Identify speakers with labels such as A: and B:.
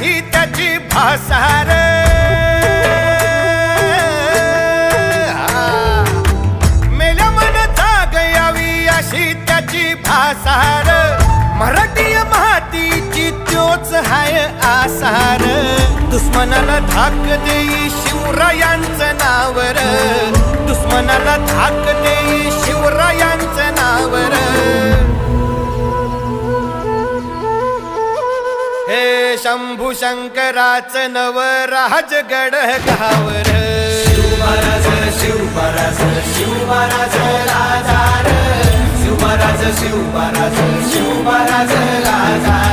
A: अशी त्याची भासार मेल्या मन जाग यावी अशी त्याची भासार मराठी मातीची त्योच हाय आसार दुश्मनाला धाक देई शिवरायांचं नावर दुश्मनाला धाक देई शिवरायांचं नावर हे शंभू शंकराचं नव राजगड गावर
B: शिवमहाराज शिवमहाराज शिवमहाराज राजा शिवमहाराज शिवमहाराज शिवमहाराज राजा